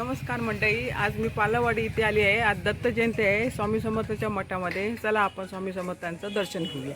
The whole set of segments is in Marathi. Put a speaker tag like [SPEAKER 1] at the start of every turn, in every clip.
[SPEAKER 1] नमस्कार मंडळी, आज मी पालावाडी इथे आली आहे। आज दत्त जयंती आहे स्वामी समर्थांच्या मठामध्ये। चला आपण स्वामी समर्थांचं दर्शन घेऊया।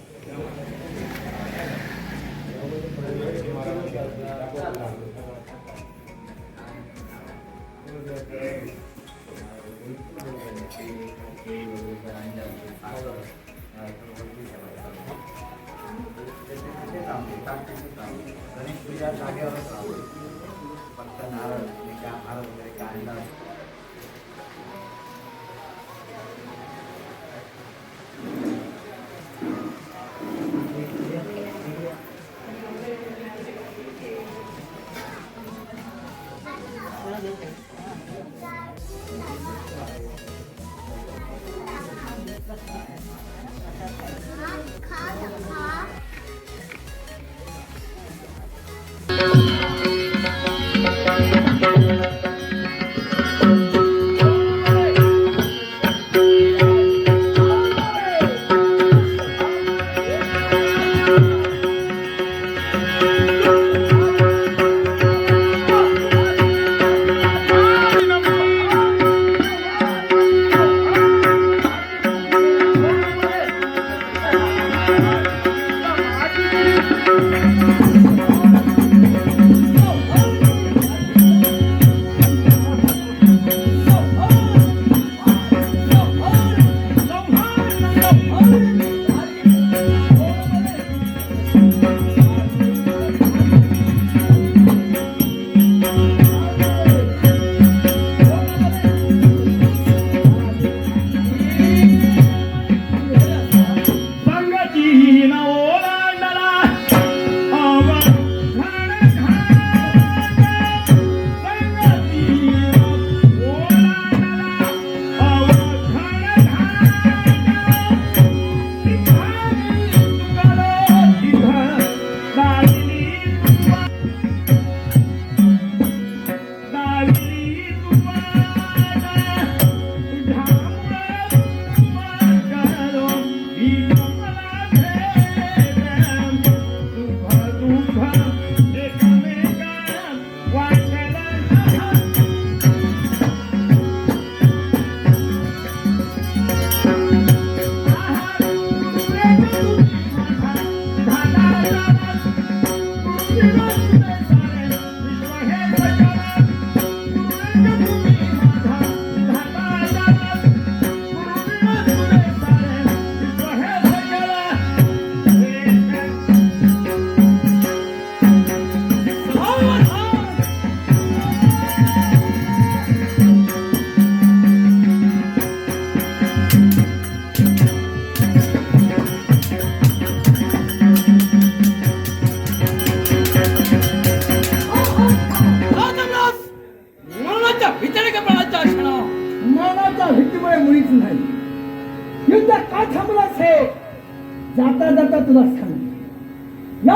[SPEAKER 2] जाता जाता तुला सांग या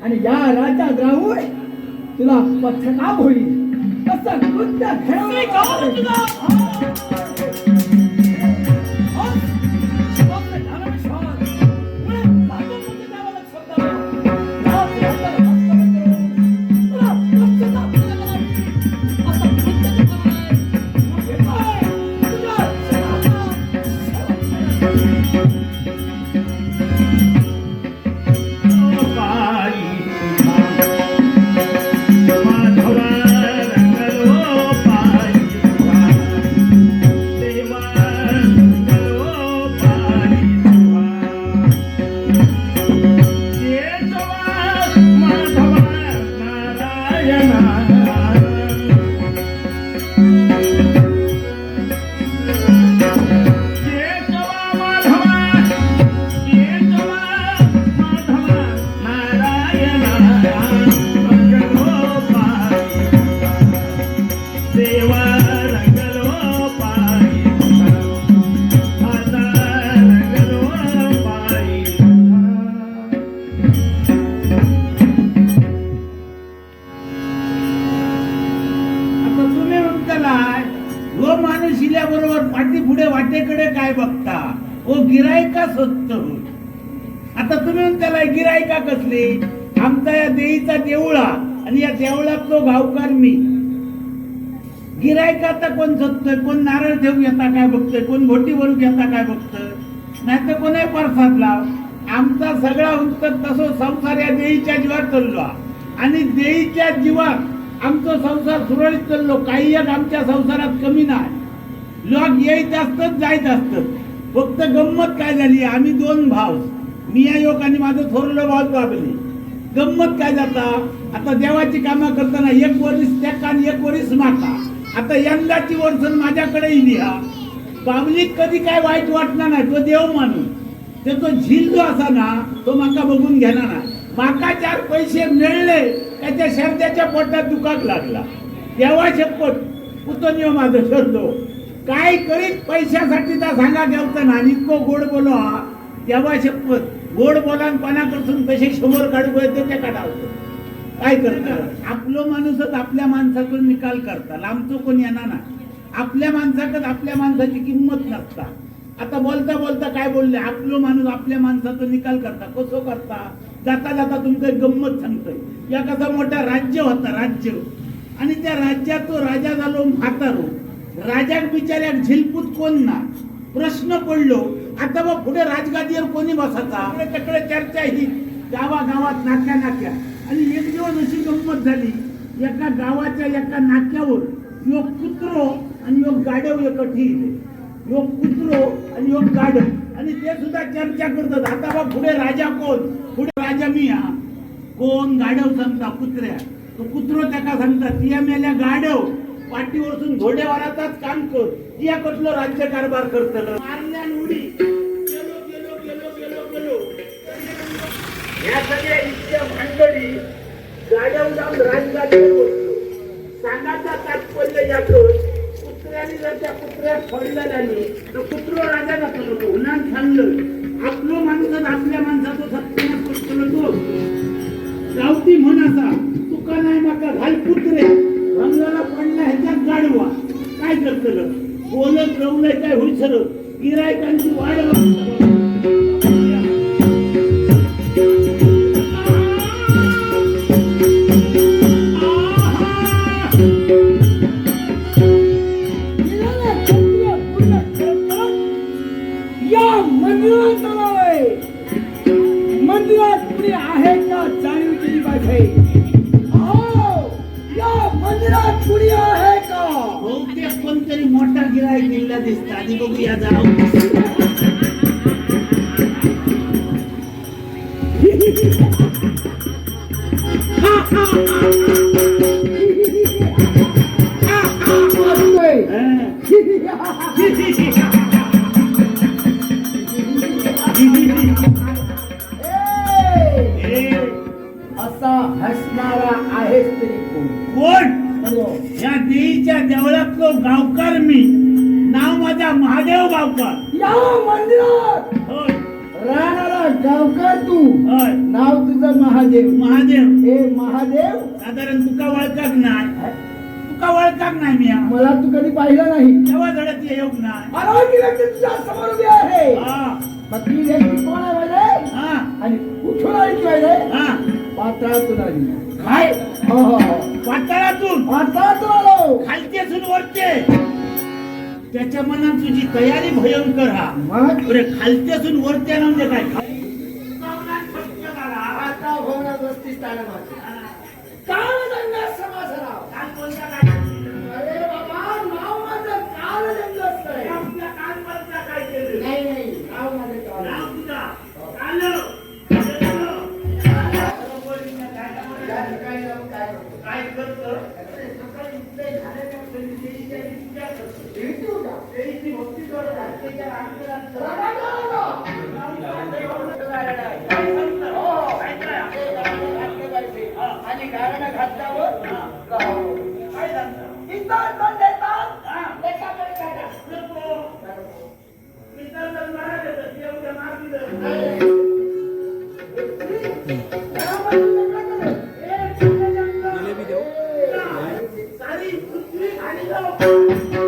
[SPEAKER 2] आणि या राज्यात राहून तुला पश्चाताप होईल कसं कृत्य वाटेकडे काय बघता ओ गिरायका स्वस्त होत। आता तुम्ही त्याला गिरायका कसले आमचा या देईचा देवळा आणि या देवळात तो गावकार मी गिरायक आता कोण शोधतोय, कोण नारळ देऊ येता काय बघतोय, कोण घोटी वळू घेता काय बघतोय, नाही तर कोणी परसाद लाव. आमचा सगळा उत्तर तसो संसार या देईच्या जीवात चाललो आणि देईच्या जीवात आमचा संसार सुरळीत चाललो. काही एक आमच्या संसारात कमी नाही. लोक येत असतात जायत असतात. फक्त गंमत काय झाली, आम्ही दोन भाव, मिया योग आणि माझं थोरलं भाव बाबली. गंमत काय जाता, आता देवाची कामं करताना एक वरीस त्या आणि एक वरीस माका. आता यंदाची वर्षण माझ्याकडे लिहा. बाबलीत कधी काय वाईट वाटणार नाही, तो देव मानून त्याचा झील जो असा ना तो माका बघून घेणार ना. माका 4 पैसे मिळले त्याच्या शर्द्याच्या पोटात दुखाक लागला. देवा शपथ उतनियो माझं शरदो काय करीत पैशासाठी तर सांगा घेवता ना. आणि इतकं गोड बोलो हा देवा शपथ गोड बोलान पानाकडून कसे 100 काढू येते ते काढावतो. काय करतात आपलं माणूसच आपल्या माणसाकडून निकाल करता. आमचं कोण येणार ना. आपल्या माणसाकडे आपल्या माणसाची किंमत नसता. आता बोलता बोलता काय बोलले, आपलं माणूस आपल्या माणसाचा निकाल करता. कसं करता, जाता जाता तुमचं गंमत सांगतोय. या कसा मोठा राज्य होता, राज्य, आणि त्या राज्यात तो राजा झालो म्हातारो. राजाक बिचाऱ्याक झिलपूत कोण ना. प्रश्न पडलो आता बघ पुढे राजगादीवर कोणी बसायचा. त्याकडे चर्चा ही गावागावात नाक्या नाक्या. आणि एक दिवस अशी गंमत झाली, एका गावाच्या एका नाक्यावर योग कुत्रो आणि योग गाडव एकठी इले. योग कुत्रो आणि योग गाडव, आणि ते सुद्धा चर्चा करतात. आता बघ पुढे राजा कोण, पुढे राजा मी हा कोण. गाडव सांगता कुत्र्या, तो कुत्रो त्याका सांगतात तिया मेल्या गाडव पाठीवरसून घोड्यावराचाच काम कर. तिया कसलो राज्य कारभार करतलं. मारल्या उडी गेलो गेलो गेलो गेलो गेलो. या सगळ्या इतक्या भांडणी गाडव जाऊन राजगाडीवर बसलो. सांगायचा तात्पर्य यातच कुत्र्याने जर त्या कुत्र्यात फोडलं नाही तर कुत्रो राजा जातो. तो उन्हात सांगलं आपलं माणसं आपल्या माणसाचं सत्यानाश करतो. तो गावती म्हण असा तुका नाही माका घाल कुत्रे रंगाला पडला ह्याच्यात गाडवा. काय करतलं बोलत रवलंय काय होईल सर गिरायकांची वाढ
[SPEAKER 3] मंदिरात कुणी आहे का जाणीव केली पाहिजे. या मंदिरात कुणी आहे का.
[SPEAKER 2] बहुतेक कोणतरी मोठा गिरायक दिला दिसता. आधी बघूया जाऊ.
[SPEAKER 3] असा हसणारा आहेस तरी कोण.
[SPEAKER 2] कोण या देवीच्या देवळातलो गावकार मी. नाव माझा महादेव गावकार.
[SPEAKER 3] या मंदिरात
[SPEAKER 2] होय
[SPEAKER 3] राहणारा गावकार तू.
[SPEAKER 2] होय
[SPEAKER 3] नाव तुझं महादेव.
[SPEAKER 2] महादेव
[SPEAKER 3] हे महादेव
[SPEAKER 2] साधारण तुका वळखाक नाही. तुका वळखाक नाही मी.
[SPEAKER 3] मला तू कधी पाहिलं नाही.
[SPEAKER 2] तेव्हा घडत योग नाही.
[SPEAKER 3] अनोळखी व्यक्ती तुझ्या समोर उभी आहे.
[SPEAKER 2] हा
[SPEAKER 3] मग ती व्यक्ती कोण आहे माहिती.
[SPEAKER 2] हा
[SPEAKER 3] आणि कुठून आली ती माहिती.
[SPEAKER 2] हा
[SPEAKER 3] पात्रातून आली.
[SPEAKER 2] काय
[SPEAKER 3] हो हो
[SPEAKER 2] पाताळातून
[SPEAKER 3] पात्रातून आलो.
[SPEAKER 2] खालती असून वरते. त्याच्या मनात तुझी तयारी भयंकर. हा
[SPEAKER 3] मग
[SPEAKER 2] बरे खालती असून वरते ना म्हणजे काय.
[SPEAKER 3] आता होणार बस्तीस तारा कालगंगा समाजराव. अरे बाबा नाव माझं कालगंगा असतंय. नाही नाही नाव माझं कालगंगा.
[SPEAKER 2] काय करतं
[SPEAKER 3] आणि गाणं घातल्यावर
[SPEAKER 2] काय सांगता
[SPEAKER 1] जिलेबी देऊ.
[SPEAKER 2] सारी पृथ्वी खाली जाऊ.